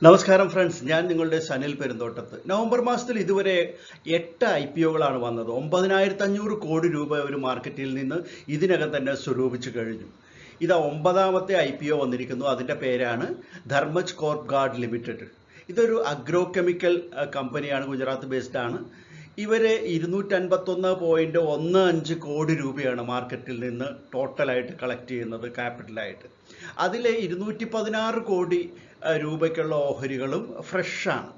നമസ്കാരം ഫ്രണ്ട്സ്, ഞാൻ നിങ്ങളുടെ സനിൽ പെരുന്തോട്ടത്ത്. നവംബർ മാസത്തിൽ ഇതുവരെ 8 IPOകളാണ് വന്നത്. 9500 കോടി രൂപ ഒരു മാർക്കറ്റിൽ നിന്ന് ഇതിനകം തന്നെ സ്വരൂപിച്ചു കഴിഞ്ഞു. ഇത് 9ാമത്തെ IPO വന്നിരിക്കുന്നു. അതിൻ്റെ പേരാണ് ധർമ്മജ് കോർപ്പ് ഗാർഡ് ലിമിറ്റഡ്. ഇതൊരു അഗ്രോ കെമിക്കൽ കമ്പനിയാണ്, ഗുജറാത്ത് ബേസ്ഡ് ആണ്. ഇവരെ 251.15 കോടി രൂപയാണ് മാർക്കറ്റിൽ നിന്ന് ടോട്ടലായിട്ട് കളക്ട് ചെയ്യുന്നത് ക്യാപിറ്റലായിട്ട്. അതിൽ 216 കോടി രൂപയ്ക്കുള്ള ഓഹരികളും ഫ്രഷാണ്,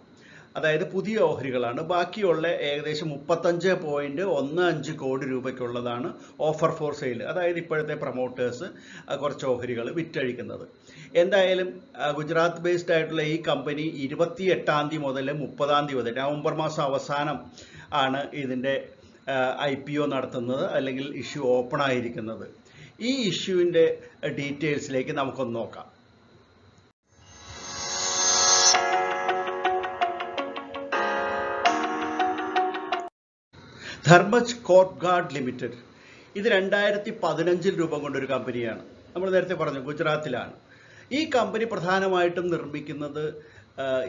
അതായത് പുതിയ ഓഹരികളാണ്. ബാക്കിയുള്ള ഏകദേശം 35.15 കോടി രൂപയ്ക്കുള്ളതാണ് ഓഫർ ഫോർ സെയിൽ, അതായത് ഇപ്പോഴത്തെ പ്രൊമോട്ടേഴ്സ് കുറച്ച് ഓഹരികൾ വിറ്റഴിക്കുന്നത്. എന്തായാലും ഗുജറാത്ത് ബേസ്ഡ് ആയിട്ടുള്ള ഈ കമ്പനി 28 മുതൽ 30 വരെ, നവംബർ മാസം അവസാനം ആണ് ഇതിൻ്റെ IPO നടത്തുന്നത്, അല്ലെങ്കിൽ ഇഷ്യൂ ഓപ്പൺ ആയിരിക്കുന്നത്. ഈ ഇഷ്യൂവിൻ്റെ ഡീറ്റെയിൽസിലേക്ക് നമുക്കൊന്ന് നോക്കാം. ധർമ്മജ് കോർപ്പ് ഗാർഡ് ലിമിറ്റഡ് ഇത് 2015 രൂപം കൊണ്ടൊരു കമ്പനിയാണ്. നമ്മൾ നേരത്തെ പറഞ്ഞു ഗുജറാത്തിലാണ്. ഈ കമ്പനി പ്രധാനമായിട്ടും നിർമ്മിക്കുന്നത്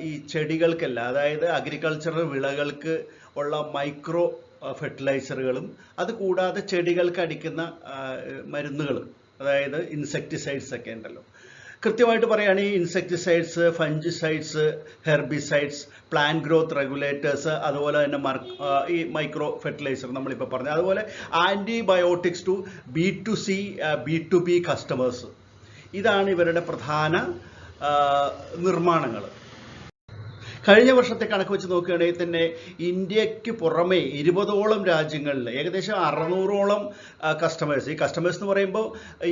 ഈ ചെടികൾക്കല്ല, അതായത് അഗ്രികൾച്ചറൽ വിളകൾക്ക് ഉള്ള മൈക്രോ ഫെർട്ടിലൈസറുകളും അതുകൂടാതെ ചെടികൾക്ക് അടിക്കുന്ന മരുന്നുകളും, അതായത് ഇൻസെക്ടിസൈഡ്സ് ഒക്കെ ഉണ്ടല്ലോ. കൃത്യമായിട്ട് പറയുകയാണെങ്കിൽ insecticides, fungicides, herbicides, plant growth regulators, അതുപോലെ തന്നെ ഈ മൈക്രോ ഫെർട്ടിലൈസർ നമ്മളിപ്പോൾ പറഞ്ഞു, അതുപോലെ antibiotics to B2C B2B customers. ഇതാണ് ഇവരുടെ പ്രധാന നിർമ്മാണങ്ങൾ. കഴിഞ്ഞ വർഷത്തെ കണക്ക് വെച്ച് നോക്കുകയാണെങ്കിൽ തന്നെ ഇന്ത്യക്ക് പുറമെ 20ഓളം രാജ്യങ്ങളിൽ ഏകദേശം 600ഓളം കസ്റ്റമേഴ്സ്, ഈ കസ്റ്റമേഴ്സ് എന്ന് പറയുമ്പോൾ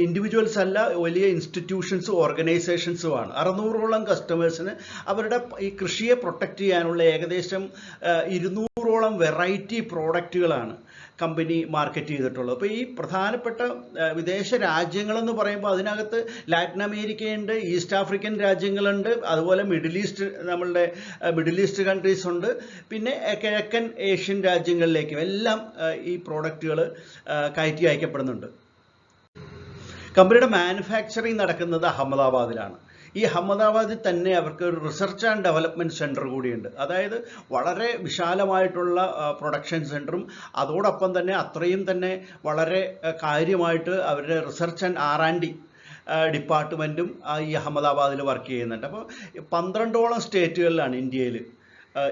ഇൻഡിവിജ്വൽസ് അല്ല, വലിയ ഇൻസ്റ്റിറ്റ്യൂഷൻസും ഓർഗനൈസേഷൻസുമാണ്. 600ഓളം കസ്റ്റമേഴ്സിന് അവരുടെ ഈ കൃഷിയെ പ്രൊട്ടക്റ്റ് ചെയ്യാനുള്ള ഏകദേശം 200ഓളം വെറൈറ്റി പ്രോഡക്റ്റുകളാണ് കമ്പനി മാർക്കറ്റ് ചെയ്തിട്ടുള്ളത്. അപ്പോൾ ഈ പ്രധാനപ്പെട്ട വിദേശ രാജ്യങ്ങളെന്ന് പറയുമ്പോൾ അതിനകത്ത് ലാറ്റിൻ അമേരിക്കയുണ്ട്, ഈസ്റ്റ് ആഫ്രിക്കൻ രാജ്യങ്ങളുണ്ട്, അതുപോലെ മിഡിൽ ഈസ്റ്റ് കൺട്രീസ് ഉണ്ട്, പിന്നെ കിഴക്കൻ ഏഷ്യൻ രാജ്യങ്ങളിലേക്കും എല്ലാം ഈ പ്രോഡക്റ്റുകൾ കയറ്റി അയക്കപ്പെടുന്നുണ്ട്. കമ്പനിയുടെ മാനുഫാക്ചറിങ് നടക്കുന്നത് അഹമ്മദാബാദിലാണ്. ഈ അഹമ്മദാബാദിൽ തന്നെ അവർക്ക് ഒരു റിസർച്ച് ആൻഡ് ഡെവലപ്മെൻറ്റ് സെൻറ്റർ കൂടിയുണ്ട്, അതായത് വളരെ വിശാലമായിട്ടുള്ള പ്രൊഡക്ഷൻ സെൻറ്ററും അതോടൊപ്പം തന്നെ അത്രയും തന്നെ വളരെ കാര്യമായിട്ട് അവരുടെ റിസർച്ച് ആൻഡ് R&D ഡിപ്പാർട്ട്മെൻറ്റും ഈ അഹമ്മദാബാദിൽ വർക്ക് ചെയ്യുന്നുണ്ട്. അപ്പോൾ 12ഓളം സ്റ്റേറ്റുകളിലാണ് ഇന്ത്യയിൽ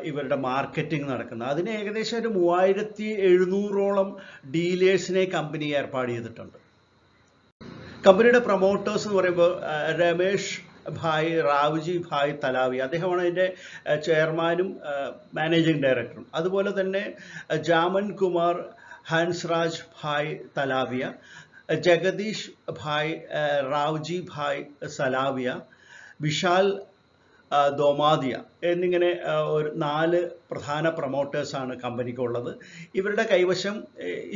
ഇവരുടെ മാർക്കറ്റിംഗ് നടക്കുന്നത്. അതിന് ഏകദേശം ഒരു 3700ഓളം ഡീലേഴ്സിനെ കമ്പനി ഏർപ്പാട് ചെയ്തിട്ടുണ്ട്. കമ്പനിയുടെ പ്രൊമോട്ടേഴ്സ് എന്ന് പറയുമ്പോൾ രമേഷ് ഭായ്, റാവുജി ഭായ് തലാവി, അദ്ദേഹമാണ് അതിൻ്റെ ചെയർമാനും മാനേജിംഗ് ഡയറക്ടറും. അതുപോലെ തന്നെ ജാമൻ കുമാർ, ഹൻസ്രാജ് ഭായ് തലാവിയ, ജഗദീഷ് ഭായ്, റാവുജി ഭായ് സലാവിയ, വിശാൽ ദോമാദിയ എന്നിങ്ങനെ ഒരു 4 പ്രധാന പ്രൊമോട്ടേഴ്സാണ് കമ്പനിക്കുള്ളത്. ഇവരുടെ കൈവശം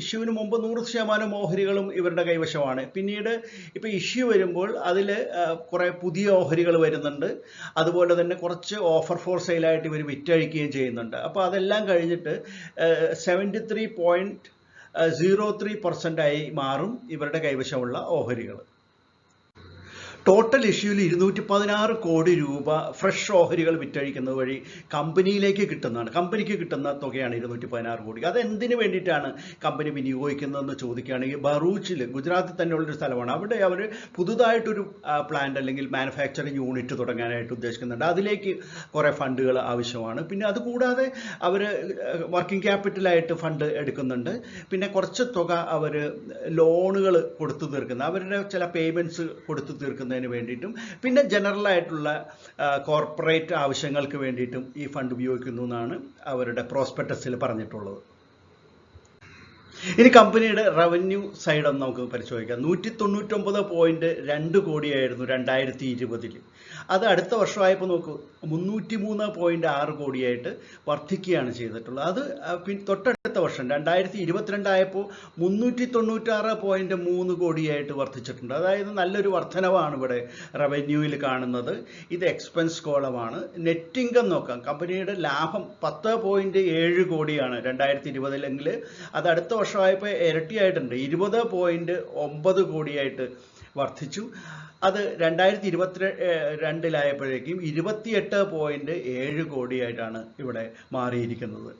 ഇഷ്യൂവിന് മുമ്പ് 100% ഓഹരികളും ഇവരുടെ കൈവശമാണ്. പിന്നീട് ഇപ്പോൾ ഇഷ്യൂ വരുമ്പോൾ അതിൽ കുറേ പുതിയ ഓഹരികൾ വരുന്നുണ്ട്, അതുപോലെ തന്നെ കുറച്ച് ഓഫർ ഫോർ സെയിലായിട്ട് ഇവർ വിറ്റഴിക്കുകയും ചെയ്യുന്നുണ്ട്. അപ്പോൾ അതെല്ലാം കഴിഞ്ഞിട്ട് 73.03% മാറും ഇവരുടെ കൈവശമുള്ള ഓഹരികൾ. ടോട്ടൽ ഇഷ്യൂവിൽ 216 കോടി രൂപ ഫ്രഷ് ഓഹരികൾ വിറ്റഴിക്കുന്നത് വഴി കമ്പനിയിലേക്ക് കിട്ടുന്നതാണ്. കമ്പനിക്ക് കിട്ടുന്ന തുകയാണ് 216 കോടി. അതെന്തിനു വേണ്ടിയിട്ടാണ് കമ്പനി വിനിയോഗിക്കുന്നതെന്ന് ചോദിക്കുകയാണെങ്കിൽ, ഭറൂച്ചിൽ, ഗുജറാത്തിൽ തന്നെയുള്ളൊരു സ്ഥലമാണ്. അവിടെ അവർ പുതുതായിട്ടൊരു പ്ലാന്റ് അല്ലെങ്കിൽ മാനുഫാക്ചറിങ് യൂണിറ്റ് തുടങ്ങാനായിട്ട് ഉദ്ദേശിക്കുന്നുണ്ട്. അതിലേക്ക് കുറേ ഫണ്ടുകൾ ആവശ്യമാണ്. പിന്നെ അതുകൂടാതെ അവർ വർക്കിംഗ് ക്യാപിറ്റലായിട്ട് ഫണ്ട് എടുക്കുന്നുണ്ട്. പിന്നെ കുറച്ച് തുക അവർ ലോണുകൾ കൊടുത്തു തീർക്കുന്നത്, അവരുടെ ചില പേയ്മെൻറ്റ്സ് കൊടുത്തു തീർക്കുന്നത് വേണ്ടിയിട്ടും, പിന്നെ ജനറൽ ആയിട്ടുള്ള കോർപ്പറേറ്റ് ആവശ്യങ്ങൾക്ക് വേണ്ടിയിട്ടും ഈ ഫണ്ട് ഉപയോഗിക്കുന്നു എന്നാണ് അവരുടെ പ്രോസ്പെക്ടസിൽ പറഞ്ഞിട്ടുള്ളത്. ഇനി കമ്പനിയുടെ റവന്യൂ സൈഡ് ഒന്ന് നമുക്ക് പരിശോധിക്കാം. 199.2 കോടിയായിരുന്നു 2020. അത് അടുത്ത വർഷമായപ്പോൾ നോക്കൂ 303.6 കോടിയായിട്ട് വർദ്ധിക്കുകയാണ് ചെയ്തിട്ടുള്ളത്. അത് തൊട്ടടുത്ത വർഷം 2022 ആയപ്പോൾ 396.3 കോടിയായിട്ട് വർദ്ധിച്ചിട്ടുണ്ട്. അതായത് നല്ലൊരു വർധനവാണ് ഇവിടെ റവന്യൂവിൽ കാണുന്നത്. ഇത് എക്സ്പെൻസ് കോളമാണ്. നെറ്റ് ഇൻകം നോക്കാം. കമ്പനിയുടെ ലാഭം 10.7 കോടിയാണ് 2020, അത് അടുത്ത വർഷമായപ്പോൾ ഇരട്ടിയായിട്ടുണ്ട്, 20.9 കോടിയായിട്ട് വർദ്ധിച്ചു. അത് 2022-ലായപ്പോഴേക്കും 28.7 കോടിയായിട്ടാണ് ഇവിടെ മാറിയിരിക്കുന്നത്.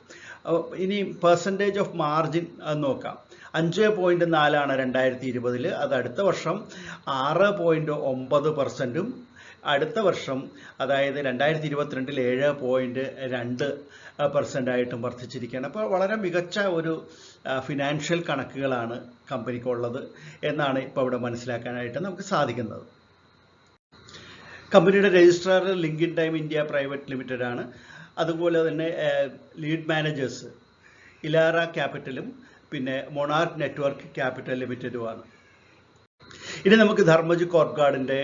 ഇനി പെർസെൻറ്റേജ് ഓഫ് മാർജിൻ നോക്കാം. 5.4 2020, അത് അടുത്ത വർഷം 6.9%, അടുത്ത വർഷം അതായത് 2022 7.2% ആയിട്ടും വർദ്ധിച്ചിരിക്കുകയാണ്. അപ്പോൾ വളരെ മികച്ച ഒരു ഫിനാൻഷ്യൽ കണക്കുകളാണ് കമ്പനിക്കുള്ളത് എന്നാണ് ഇപ്പോൾ ഇവിടെ മനസ്സിലാക്കാനായിട്ട് നമുക്ക് സാധിക്കുന്നത്. കമ്പനിയുടെ registrar Linkin time India private limited ആണ്. അതുപോലെ തന്നെ ലീഡ് മാനേജേഴ്സ് ഇലാറ ക്യാപിറ്റലും പിന്നെ മൊണാർക്ക് നെറ്റ്വർക്ക് ക്യാപിറ്റൽ ലിമിറ്റഡുമാണ്. ഇനി നമുക്ക് ധർമ്മജ് കോർപ്ഗാർഡിൻ്റെ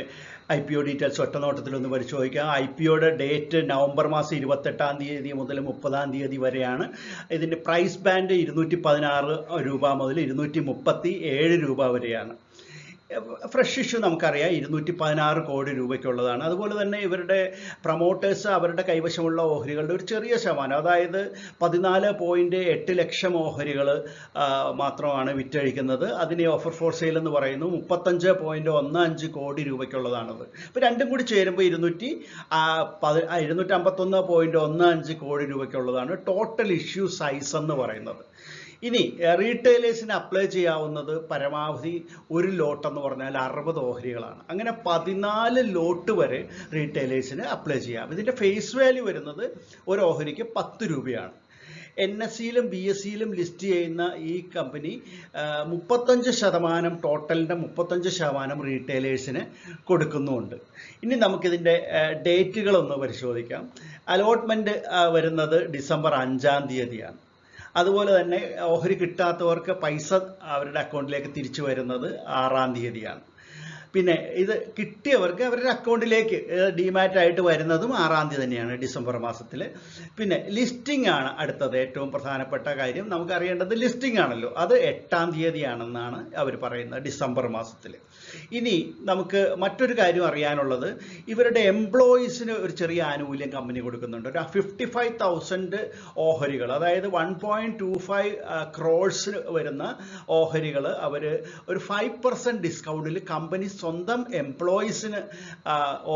IPO ഡീറ്റെയിൽസ് ഒറ്റനോട്ടത്തിലൊന്ന് പരിശോധിക്കാം. IPOയുടെ ഡേറ്റ് നവംബർ മാസം 28 മുതൽ 30 വരെയാണ്. ഇതിൻ്റെ പ്രൈസ് ബാൻഡ് 216 രൂപ മുതൽ 237 രൂപ വരെയാണ്. ഫ്രഷ് ഇഷ്യൂ നമുക്കറിയാം 216 കോടി രൂപയ്ക്കുള്ളതാണ്. അതുപോലെ തന്നെ ഇവരുടെ പ്രൊമോട്ടേഴ്സ് അവരുടെ കൈവശമുള്ള ഓഹരികളുടെ ഒരു ചെറിയ ശതമാനം, അതായത് 14.8 ലക്ഷം ഓഹരികൾ മാത്രമാണ് വിറ്റഴിക്കുന്നത്. അതിനെ ഓഫർ ഫോർ സെയിൽ എന്ന് പറയുന്നു. 35.15 കോടി രൂപയ്ക്കുള്ളതാണത്. ഇപ്പോൾ രണ്ടും കൂടി ചേരുമ്പോൾ 251.15 കോടി രൂപയ്ക്കുള്ളതാണ് ടോട്ടൽ ഇഷ്യൂ സൈസ് എന്ന് പറയുന്നത്. ഇനി റീറ്റെയിലേഴ്സിന് അപ്ലൈ ചെയ്യാവുന്നത് പരമാവധി ഒരു ലോട്ട് എന്ന് പറഞ്ഞാൽ 60 ഓഹരികളാണ്. അങ്ങനെ 14 ലോട്ട് വരെ റീറ്റെയിലേഴ്സിന് അപ്ലൈ ചെയ്യാം. ഇതിൻ്റെ ഫേസ് വാല്യൂ വരുന്നത് ഒരു ഓഹരിക്ക് 10 രൂപയാണ്. NSEയിലും BSEയിലും ലിസ്റ്റ് ചെയ്യുന്ന ഈ കമ്പനി 35% ടോട്ടലിൻ്റെ 35% റീറ്റെയിലേഴ്സിന് കൊടുക്കുന്നുമുണ്ട്. ഇനി നമുക്കിതിൻ്റെ ഡേറ്റുകളൊന്ന് പരിശോധിക്കാം. അലോട്ട്മെൻറ്റ് വരുന്നത് ഡിസംബർ 5 അതുപോലെ തന്നെ ഓഹരി കിട്ടാത്തവർക്ക് പൈസ അവരുടെ അക്കൗണ്ടിലേക്ക് തിരിച്ചു വരുന്നത് 6 പിന്നെ ഇത് കിട്ടിയവർക്ക് അവരുടെ അക്കൗണ്ടിലേക്ക് ഡിമാറ്റ് ആയിട്ട് വരുന്നതും 6 തന്നെയാണ് ഡിസംബർ മാസത്തിൽ. പിന്നെ ലിസ്റ്റിംഗ് ആണ് അടുത്തത് ഏറ്റവും പ്രധാനപ്പെട്ട കാര്യം. നമുക്കറിയേണ്ടത് ലിസ്റ്റിംഗ് ആണല്ലോ, അത് 8 അവർ പറയുന്നത് ഡിസംബർ മാസത്തിൽ. ഇനി നമുക്ക് മറ്റൊരു കാര്യം അറിയാനുള്ളത്, ഇവരുടെ എംപ്ലോയീസിന് ഒരു ചെറിയ ആനുകൂല്യം കമ്പനി കൊടുക്കുന്നുണ്ട്. ഒരു 55,000 ഓഹരികൾ, അതായത് 1.25 crores വരുന്ന ഓഹരികൾ അവർ ഒരു 5% ഡിസ്കൗണ്ടിൽ കമ്പനി സ്വന്തം എംപ്ലോയീസിന്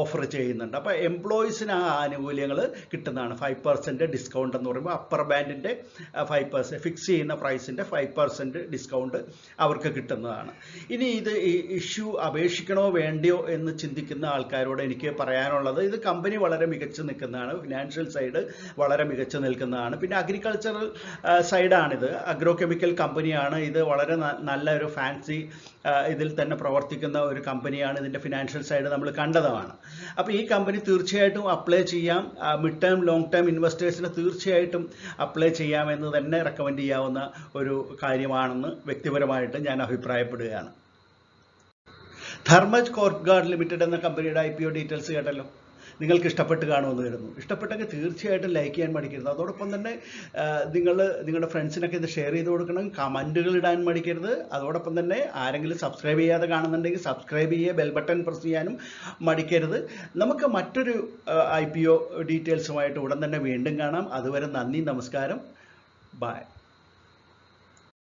ഓഫർ ചെയ്യുന്നുണ്ട്. അപ്പോൾ എംപ്ലോയീസിന് ആ ആനുകൂല്യങ്ങൾ കിട്ടുന്നതാണ്. 5% ഡിസ്കൗണ്ട് എന്ന് പറയുമ്പോൾ അപ്പർ ബാൻഡിൻ്റെ 5%, ഫിക്സ് ചെയ്യുന്ന പ്രൈസിൻ്റെ 5% ഡിസ്കൗണ്ട് അവർക്ക് കിട്ടുന്നതാണ്. ഇനി ഇത് ഇഷ്യൂ അപേക്ഷിക്കണോ വേണ്ടയോ എന്ന് ചിന്തിക്കുന്ന ആൾക്കാരോട് എനിക്ക് പറയാനുള്ളത്, ഇത് കമ്പനി വളരെ മികച്ചു നിൽക്കുന്നതാണ്. ഫിനാൻഷ്യൽ സൈഡ് വളരെ മികച്ചു നിൽക്കുന്നതാണ്. പിന്നെ അഗ്രികൾച്ചറൽ സൈഡാണിത്, അഗ്രോ കെമിക്കൽ കമ്പനിയാണ്. ഇത് വളരെ നല്ല ഒരു ഫാൻസി ഇതിൽ തന്നെ പ്രവർത്തിക്കുന്ന ഒരു കമ്പനിയാണ്. ഇതിൻ്റെ ഫിനാൻഷ്യൽ സൈഡ് നമ്മൾ കണ്ടതാണ്. അപ്പോൾ ഈ കമ്പനി തീർച്ചയായിട്ടും അപ്ലൈ ചെയ്യാം. മിഡ് ടേം ലോങ് ടേം ഇൻവെസ്റ്റേഴ്സിന് തീർച്ചയായിട്ടും അപ്ലൈ ചെയ്യാമെന്ന് തന്നെ റെക്കമെൻഡ് ചെയ്യാവുന്ന ഒരു കാര്യമാണെന്ന് വ്യക്തിപരമായിട്ട് ഞാൻ അഭിപ്രായപ്പെടുകയാണ്. ധർമ്മജ് കോർപ്ഗാർഡ് ലിമിറ്റഡ് എന്ന കമ്പനിയുടെ IPO ഡീറ്റെയിൽസ് കേട്ടല്ലോ. നിങ്ങൾക്ക് ഇഷ്ടപ്പെട്ട് കാണുമെന്ന് കരുതുന്നു. ഇഷ്ടപ്പെട്ടെങ്കിൽ തീർച്ചയായിട്ടും ലൈക്ക് ചെയ്യാൻ മടിക്കരുത്. അതോടൊപ്പം തന്നെ നിങ്ങളുടെ ഫ്രണ്ട്സിനൊക്കെ ഇത് ഷെയർ ചെയ്ത് കൊടുക്കണം, കമൻറ്റുകൾ ഇടാൻ മടിക്കരുത്. അതോടൊപ്പം തന്നെ ആരെങ്കിലും സബ്സ്ക്രൈബ് ചെയ്യാതെ കാണുന്നുണ്ടെങ്കിൽ സബ്സ്ക്രൈബ് ചെയ്യുക, ബെൽ ബട്ടൺ പ്രസ് ചെയ്യാനും മടിക്കരുത്. നമുക്ക് മറ്റൊരു IPO ഡീറ്റെയിൽസുമായിട്ട് ഉടൻ തന്നെ വീണ്ടും കാണാം. അതുവരെ നന്ദി, നമസ്കാരം, ബൈ.